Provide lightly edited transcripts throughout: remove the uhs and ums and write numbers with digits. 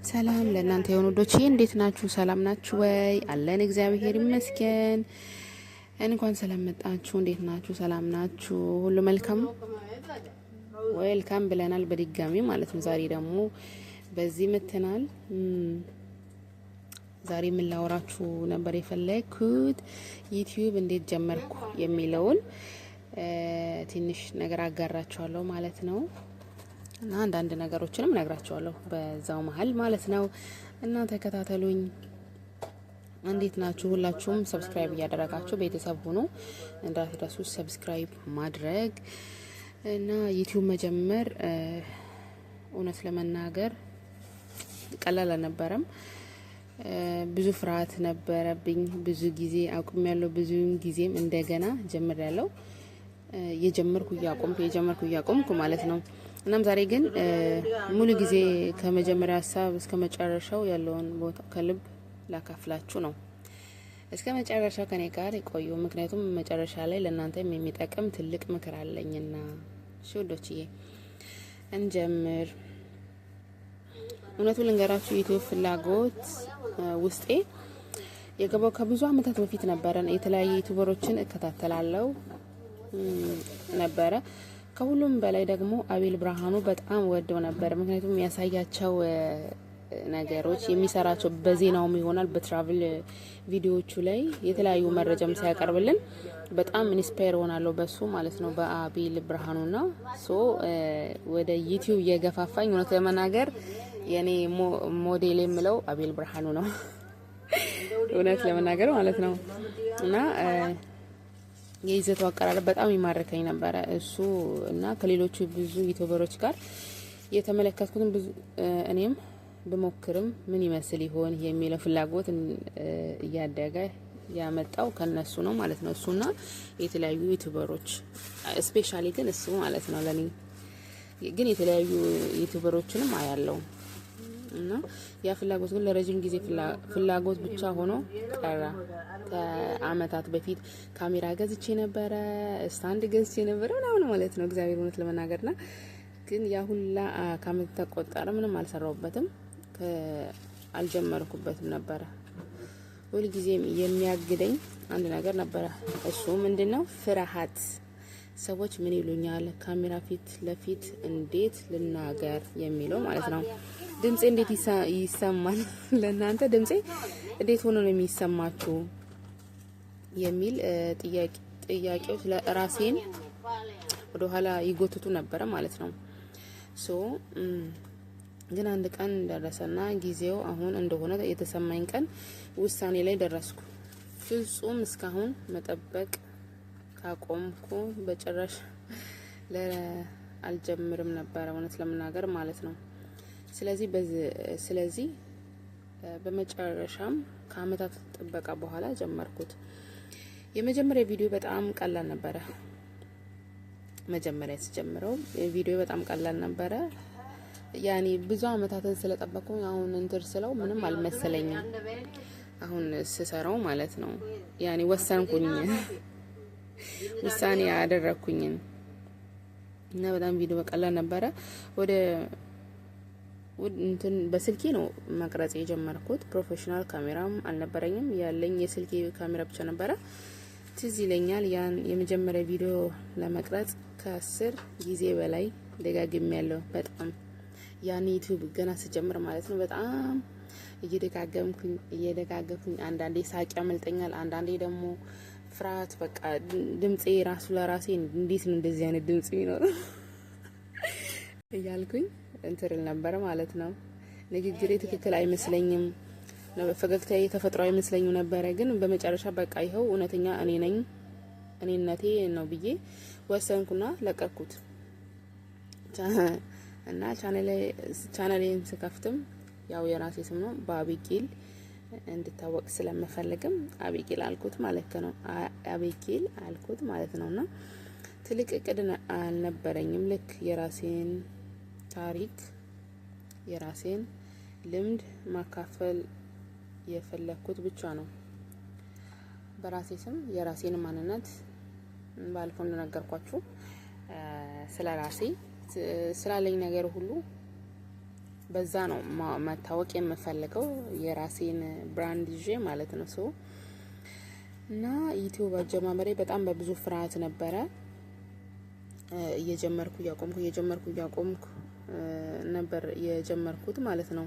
ሰላም ለእናንተ የሆኑ ዶቼ እንዴት ናችሁ? ሰላም ናችሁ ወይ? አለን እግዚአብሔር ይመስገን። እንኳን ሰላም መጣችሁ። እንዴት ናችሁ? ሰላም ናችሁ? ሁሉ መልካም ዌልካም ብለናል በድጋሚ ማለት ነው። ዛሬ ደግሞ በዚህ መተናል። ዛሬ ምን ላወራችሁ ነበር የፈለኩት ዩቲዩብ እንዴት ጀመርኩ የሚለውን ትንሽ ነገር አጋራችኋለሁ ማለት ነው። እና አንዳንድ ነገሮችንም ነግራችኋለሁ በዛው መሀል ማለት ነው። እና ተከታተሉኝ። እንዴት ናችሁ? ሁላችሁም ሰብስክራይብ እያደረጋችሁ ቤተሰብ ሆኖ እንዳትረሱ ሰብስክራይብ ማድረግ እና ዩቲዩብ መጀመር እውነት ለመናገር ቀላል አልነበረም። ብዙ ፍርሃት ነበረብኝ። ብዙ ጊዜ አቁሜያለሁ። ብዙ ጊዜም እንደገና ጀምሬያለሁ። የጀመርኩ እያቆምኩ ማለት ነው። እናም ዛሬ ግን ሙሉ ጊዜ ከመጀመሪያ ሀሳብ እስከ መጨረሻው ያለውን ቦታ ከልብ ላካፍላችሁ ነው። እስከ መጨረሻው ከኔ ጋር ይቆዩ፣ ምክንያቱም መጨረሻ ላይ ለእናንተም የሚጠቅም ትልቅ ምክር አለኝና። ሹዶችዬ እንጀምር። እውነቱን ልንገራችሁ፣ የዩቲዩብ ፍላጎት ውስጤ የገባው ከብዙ አመታት በፊት ነበረ። የተለያዩ ዩቲዩበሮችን እከታተላለሁ ነበረ። ከሁሉም በላይ ደግሞ አቤል ብርሃኑ በጣም ወደው ነበር። ምክንያቱም የሚያሳያቸው ነገሮች የሚሰራቸው በዜናውም ይሆናል በትራቭል ቪዲዮዎቹ ላይ የተለያዩ መረጃም ሲያቀርብልን በጣም ኢንስፓየር ሆናለሁ በሱ ማለት ነው፣ በአቤል ብርሃኑና ወደ ዩቲዩብ የገፋፋኝ እውነት ለመናገር የኔ ሞዴል የምለው አቤል ብርሃኑ ነው እውነት ለመናገር ማለት ነው። እና የይዘቱ አቀራረብ በጣም ይማርከኝ ነበረ እሱ እና ከሌሎቹ ብዙ ዩቲዩበሮች ጋር የተመለከትኩትን ብዙ እኔም ብሞክርም ምን ይመስል ይሆን የሚለው ፍላጎት እያደገ ያመጣው ከነሱ ነው ማለት ነው። እሱና የተለያዩ ዩቲዩበሮች ስፔሻሊ ግን እሱ ማለት ነው። ለኔ ግን የተለያዩ ዩቲዩበሮችንም አያለው እና ያ ፍላጎት ግን ለረጅም ጊዜ ፍላጎት ብቻ ሆኖ ቀረ። ከአመታት በፊት ካሜራ ገዝቼ ነበረ፣ ስታንድ ገዝቼ ነበረ ምናምን ማለት ነው። እግዚአብሔር እውነት ለመናገርና ግን ያ ሁላ ከአመት ተቆጠረ፣ ምንም አልሰራውበትም፣ አልጀመርኩበትም ነበረ። ሁል ጊዜም የሚያግደኝ አንድ ነገር ነበረ። እሱ ምንድነው? ፍርሃት። ሰዎች ምን ይሉኛል፣ ካሜራ ፊት ለፊት እንዴት ልናገር የሚለው ማለት ነው። ድምጼ እንዴት ይሰማል ለእናንተ? ድምጼ እንዴት ሆኖ ነው የሚሰማችሁ የሚል ጥያቄዎች ለራሴን ወደ ኋላ ይጎትቱ ነበረ ማለት ነው። ግን አንድ ቀን ደረሰና ጊዜው አሁን እንደሆነ የተሰማኝ ቀን ውሳኔ ላይ ደረስኩ። ፍጹም እስካሁን መጠበቅ ካቆምኩ በጭራሽ አልጀምርም ነበረ እውነት ለመናገር ማለት ነው። ስለዚህ በመጨረሻም ከአመታት ጥበቃ በኋላ ጀመርኩት። የመጀመሪያ ቪዲዮ በጣም ቀላል ነበረ። መጀመሪያ ሲጀምረው ቪዲዮ በጣም ቀላል ነበረ። ያኔ ብዙ አመታትን ስለጠበቅኩ አሁን እንትን ስለው ምንም አልመሰለኝም። አሁን ስሰራው ማለት ነው ያኔ ወሰንኩኝ፣ ውሳኔ ያደረኩኝ እና በጣም ቪዲዮ በቀላል ነበረ። ወደ እንትን በስልኬ ነው መቅረጽ የጀመርኩት። ፕሮፌሽናል ካሜራም አልነበረኝም፣ ያለኝ የስልኬ ካሜራ ብቻ ነበረ። ትዝ ይለኛል ያን የመጀመሪያ ቪዲዮ ለመቅረጽ ከ10 ጊዜ በላይ ደጋግሜያለሁ። በጣም ያን ዩቲዩብ ገና ስጀምር ማለት ነው። በጣም እየደጋገምኩኝ አንዳንዴ ሳቅ ያመልጠኛል፣ አንዳንዴ ደግሞ ፍርሃት። በቃ ድምጼ ራሱ ለራሴ እንዴት ነው እንደዚህ አይነት ድምጽ የሚኖር እያልኩኝ እንትል ነበር ማለት ነው። ንግግሬ ትክክል አይመስለኝም፣ ፈገግታዬ ተፈጥሮ አይመስለኝም ነበረ። ግን በመጨረሻ በቃ ይኸው እውነተኛ እኔነቴ ነው ብዬ ወሰንኩና ለቀኩት። እና ቻናሌን ስከፍትም ያው የራሴ ስም ነው፣ በአቢጌል እንድታወቅ ስለምፈልግም አቢጌል አልኩት ማለት ነው። አቢጌል አልኩት ማለት ነውና ትልቅ እቅድ አልነበረኝም። ልክ የራሴን ታሪክ የራሴን ልምድ ማካፈል የፈለኩት ብቻ ነው። በራሴ ስም የራሴን ማንነት ባልፎ እንደነገርኳችሁ ስለራሴ ስላለኝ ነገር ሁሉ በዛ ነው መታወቅ የምፈልገው የራሴን ብራንድ ይዤ ማለት ነው። እና ዩቲዩብ አጀማመሬ በጣም በብዙ ፍርሃት ነበረ። እየጀመርኩ እያቆምኩ ነበር የጀመርኩት ማለት ነው።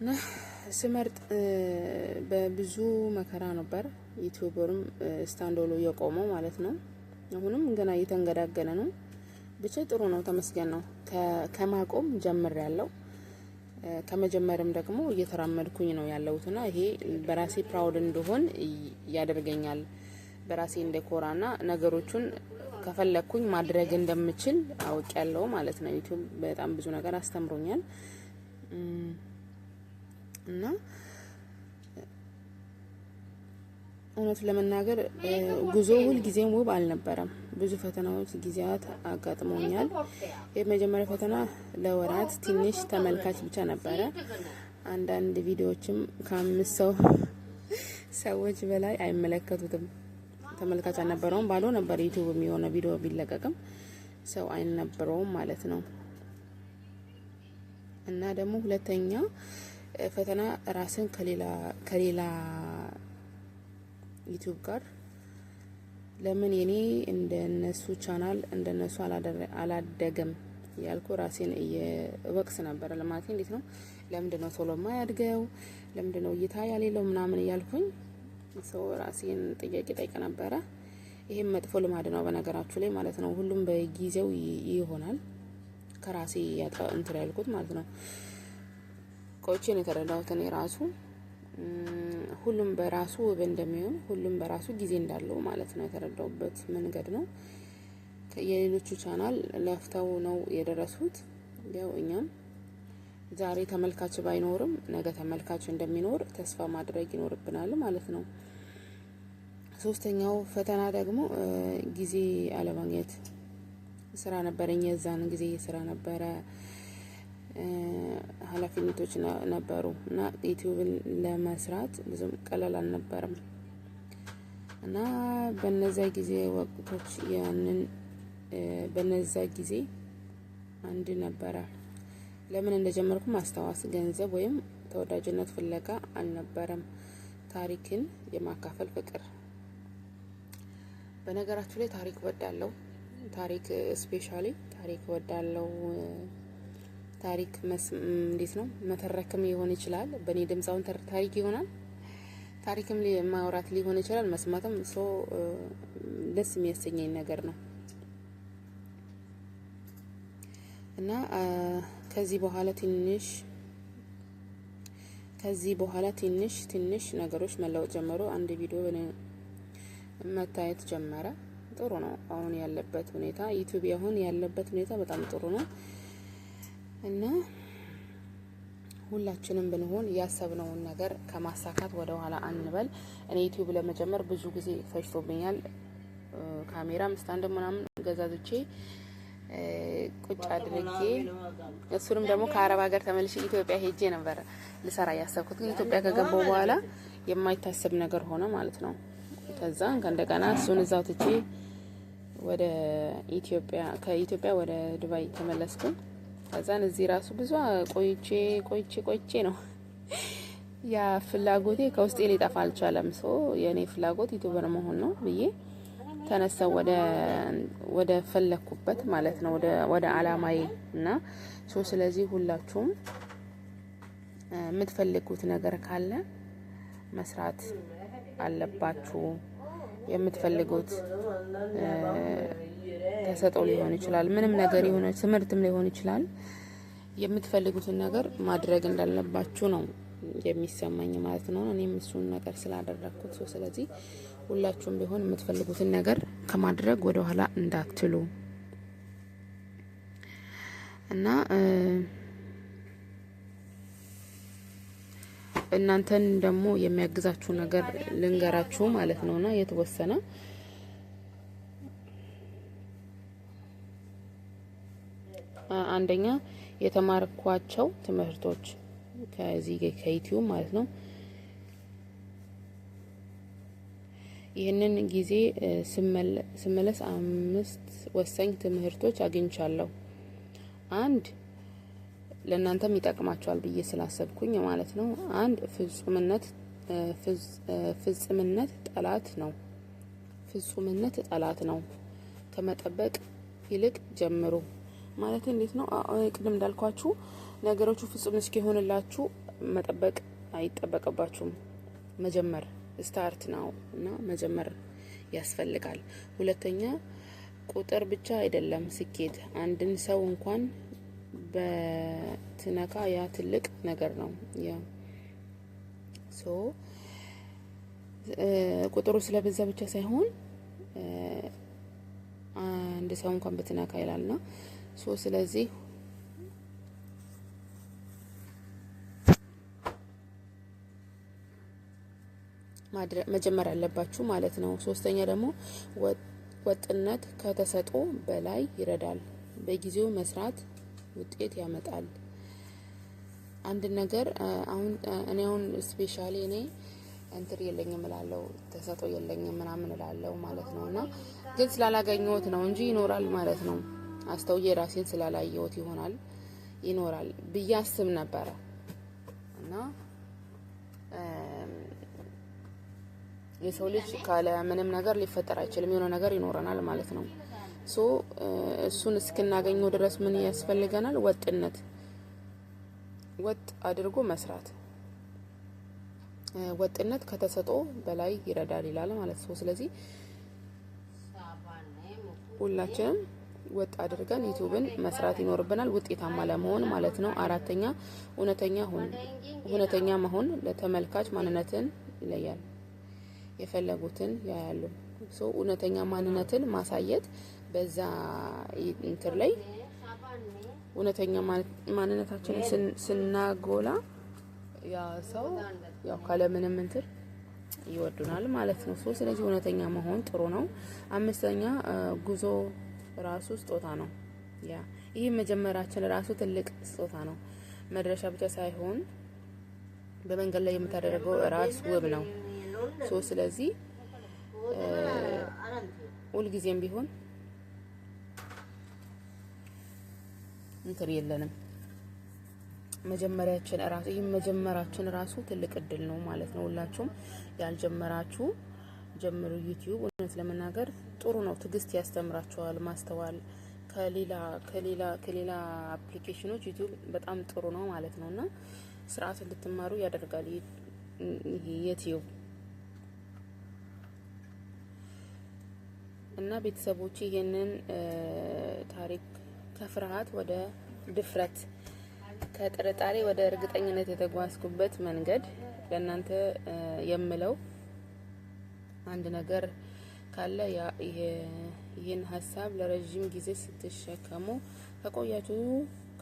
እና ስመርጥ በብዙ መከራ ነበር ዩቲዩበርም ስታንዶሎ የቆመው ማለት ነው። አሁንም ገና እየተንገዳገነ ነው። ብቻ ጥሩ ነው፣ ተመስገን ነው። ከማቆም ጀምር ያለው ከመጀመርም ደግሞ እየተራመድኩኝ ነው ያለሁትና ይሄ በራሴ ፕራውድ እንደሆን ያደርገኛል። በራሴ እንደኮራና ነገሮቹን ከፈለኩኝ ማድረግ እንደምችል አውቅ ያለው ማለት ነው። ዩቲዩብ በጣም ብዙ ነገር አስተምሮኛል እና እውነት ለመናገር ጉዞ ሁል ጊዜም ውብ አልነበረም። ብዙ ፈተናዎች ጊዜያት አጋጥሞኛል። የመጀመሪያ ፈተና ለወራት ትንሽ ተመልካች ብቻ ነበረ። አንዳንድ ቪዲዮዎችም ከ5 ሰዎች በላይ አይመለከቱትም። ተመልካች አልነበረውም። ባዶ ነበር ዩቲዩብ የሚሆነ ቪዲዮ ቢለቀቅም ሰው አይነበረውም ማለት ነው። እና ደግሞ ሁለተኛ ፈተና ራስን ከሌላ ዩቲዩብ ጋር ለምን የኔ እንደነሱ ቻናል እንደነሱ አላደገም ያልኩ ራሴን እየወቅስ ነበር። ለማለት እንዴት ነው ለምንድነው ቶሎ ማያድገው ለምንድነው እይታ ያሌለው ምናምን ያልኩኝ ሰው ራሴን ጥያቄ ጠይቀ ነበረ። ይሄም መጥፎ ልማድ ነው በነገራችሁ ላይ ማለት ነው። ሁሉም በጊዜው ይሆናል። ከራሴ እንትን ያልኩት ማለት ነው። ቆይቼን የተረዳሁት እኔ ራሱ ሁሉም በራሱ ውብ እንደሚሆን ሁሉም በራሱ ጊዜ እንዳለው ማለት ነው የተረዳውበት መንገድ ነው። የሌሎቹ ቻናል ለፍተው ነው የደረሱት። ያው እኛም ዛሬ ተመልካች ባይኖርም ነገ ተመልካች እንደሚኖር ተስፋ ማድረግ ይኖርብናል ማለት ነው። ሶስተኛው ፈተና ደግሞ ጊዜ አለማግኘት። ስራ ነበረኝ፣ የዛን ጊዜ ስራ ነበረ፣ ኃላፊነቶች ነበሩ እና ዩቲዩብን ለመስራት ብዙም ቀላል አልነበረም እና በነዛ ጊዜ ወቅቶች በነዛ ጊዜ አንድ ነበረ ለምን እንደጀመርኩ ማስታወስ። ገንዘብ ወይም ተወዳጅነት ፍለጋ አልነበረም፣ ታሪክን የማካፈል ፍቅር። በነገራችሁ ላይ ታሪክ ወዳለው ታሪክ ስፔሻሊ ታሪክ ወዳለው ታሪክ እንዴት ነው መተረክም ሊሆን ይችላል። በእኔ ድምጻውን ታሪክ ይሆናል። ታሪክም ማውራት ሊሆን ይችላል። መስማትም ደስ የሚያሰኘኝ ነገር ነው እና ከዚህ በኋላ ትንሽ ነገሮች መለወጥ ጀመሩ። አንድ ቪዲዮ መታየት ጀመረ። ጥሩ ነው። አሁን ያለበት ሁኔታ ዩቲዩብ አሁን ያለበት ሁኔታ በጣም ጥሩ ነው እና ሁላችንም ብንሆን ያሰብነውን ነገር ከማሳካት ወደ ኋላ አንበል። እኔ ዩቲዩብ ለመጀመር ብዙ ጊዜ ፈጅቶብኛል። ካሜራም ስታንድ ምናምን ገዛዝቼ ቁጭ አድርጌ እሱንም ደግሞ ከአረብ ሀገር ተመልሼ ኢትዮጵያ ሄጄ ነበር ልሰራ ያሰብኩት። ግን ኢትዮጵያ ከገባው በኋላ የማይታሰብ ነገር ሆነ ማለት ነው። ከዛ እንደገና እሱን እዛው ትቼ ወደ ከኢትዮጵያ ወደ ዱባይ ተመለስኩ። ከዛን እዚህ ራሱ ብዙ ቆይቼ ነው ያ ፍላጎቴ ከውስጤ ሊጠፋ አልቻለም። የኔ ፍላጎት ዩቲዩበር መሆን ነው ብዬ ተነሳው ወደ ፈለኩበት ማለት ነው ወደ አላማዬ እና ስለዚህ ሁላችሁም የምትፈልጉት ነገር ካለ መስራት አለባችሁ። የምትፈልጉት ተሰጥኦ ሊሆን ይችላል፣ ምንም ነገር ይሆነ ትምህርትም ሊሆን ይችላል። የምትፈልጉትን ነገር ማድረግ እንዳለባችሁ ነው የሚሰማኝ ማለት ነው። እኔም እሱን ነገር ስላደረኩት ስለዚህ ሁላችሁም ቢሆን የምትፈልጉትን ነገር ከማድረግ ወደ ኋላ እንዳትሉ እና እናንተን ደግሞ የሚያግዛችሁ ነገር ልንገራችሁ ማለት ነውና የተወሰነ አንደኛ የተማርኳቸው ትምህርቶች ከዚህ ከዩቲዩብ ማለት ነው። ይህንን ጊዜ ስመለስ 5 ወሳኝ ትምህርቶች አግኝቻለሁ። አንድ ለእናንተም ይጠቅማችኋል ብዬ ስላሰብኩኝ ማለት ነው። አንድ ፍጹምነት ጠላት ነው። ፍጹምነት ጠላት ነው። ከመጠበቅ ይልቅ ጀምሩ ማለት እንዴት ነው? ቅድም እንዳልኳችሁ ነገሮቹ ፍጹም እስኪሆንላችሁ መጠበቅ አይጠበቅባችሁም። መጀመር ስታርት ነው እና መጀመር ያስፈልጋል። ሁለተኛ ቁጥር ብቻ አይደለም ስኬት። አንድን ሰው እንኳን በትነካ ያ ትልቅ ነገር ነው። ያ ቁጥሩ ስለበዛ ብቻ ሳይሆን አንድ ሰው እንኳን በትነካ ይላልና ስለዚህ መጀመር አለባችሁ ማለት ነው። ሶስተኛ ደግሞ ወጥነት ከተሰጦ በላይ ይረዳል። በጊዜው መስራት ውጤት ያመጣል። አንድ ነገር አሁን ስፔሻሊ እኔ እንትን የለኝም እላለሁ፣ ተሰጦ የለኝም ምናምን እላለሁ ማለት ነውና ግን ስላላገኘሁት ነው እንጂ ይኖራል ማለት ነው። አስተውዬ ራሴን ስላላየሁት ይኖራል ብዬ አስብ ነበረ እና የሰው ልጅ ካለ ምንም ነገር ሊፈጠር አይችልም። የሆነ ነገር ይኖረናል ማለት ነው። እሱን እስክናገኘው ድረስ ምን ያስፈልገናል? ወጥ አድርጎ መስራት። ወጥነት ከተሰጦ በላይ ይረዳል ይላል ማለት ነው። ስለዚህ ሁላችንም ወጥ አድርገን ዩቲዩብን መስራት ይኖርብናል ውጤታማ ለመሆን ማለት ነው። አራተኛ እውነተኛ መሆን ለተመልካች ማንነትን ይለያል። የፈለጉትን ያያሉ። እውነተኛ ማንነትን ማሳየት በዛ ኢንተር ላይ እውነተኛ ማንነታችንን ስናጎላ ያ ሰው ያው ካለ ምንም እንትን ይወዱናል ማለት ነው። ስለዚህ እውነተኛ መሆን ጥሩ ነው። አምስተኛ ጉዞ ራሱ ስጦታ ነው። ይህ መጀመራችን ራሱ ትልቅ ስጦታ ነው። መድረሻ ብቻ ሳይሆን በመንገድ ላይ የምታደርገው ራስ ውብ ነው። ስለዚህ ሁልጊዜም ቢሆን እንትን የለንም መጀመራችን ራሱ ትልቅ እድል ነው ማለት ነው። ሁላችሁም ያልጀመራችሁ ጀምሩ። ዩቲዩብ እውነት ለመናገር ጥሩ ነው። ትዕግስት ያስተምራችኋል፣ ማስተዋል ከሌላ አፕሊኬሽኖች ዩቲዩብ በጣም ጥሩ ነው ማለት ነውና ስርዓት እንድትማሩ ያደርጋል ዩቲዩብ እና ቤተሰቦች ይሄንን ታሪክ ከፍርሃት ወደ ድፍረት ከጥርጣሬ ወደ እርግጠኝነት የተጓዝኩበት መንገድ ለእናንተ የምለው አንድ ነገር ካለ ይሄን ሀሳብ ለረጅም ጊዜ ስትሸከሙ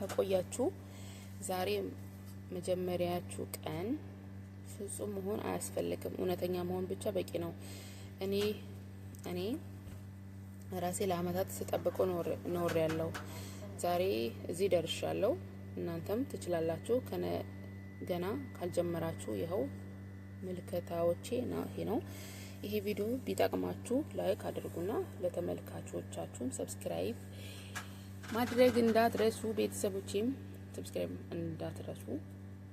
ከቆያችሁ ዛሬ መጀመሪያችሁ ቀን ፍጹም መሆን አያስፈልግም። እውነተኛ መሆን ብቻ በቂ ነው። እኔ ራሴ ለአመታት ስጠብቀው ኖር ያለው ዛሬ እዚህ ደርሻለሁ። እናንተም ትችላላችሁ። ገና ካልጀመራችሁ ይኸው ምልከታዎቼ ነው። ይሄ ቪዲዮ ቢጠቅማችሁ ላይክ አድርጉና ለተመልካቾቻችሁም ሰብስክራይብ ማድረግ እንዳትረሱ። ቤተሰቦቼም ሰብስክራይብ እንዳትረሱ።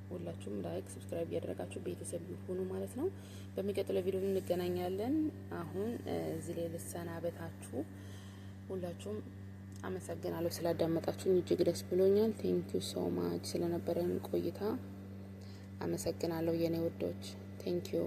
ሁላችሁም ላይክ ሰብስክራይብ ያደረጋችሁ ቤተሰብ ይሁኑ ማለት ነው። በሚቀጥለው ቪዲዮ እንገናኛለን። አሁን እዚህ ላይ ልሰናበታችሁ። ሁላችሁም አመሰግናለሁ ስላዳመጣችሁኝ፣ እጅግ ደስ ብሎኛል። ቴንክ ዩ ሶ ማች ስለነበረን ቆይታ አመሰግናለሁ የኔ ወዶች። ቴንክ ዩ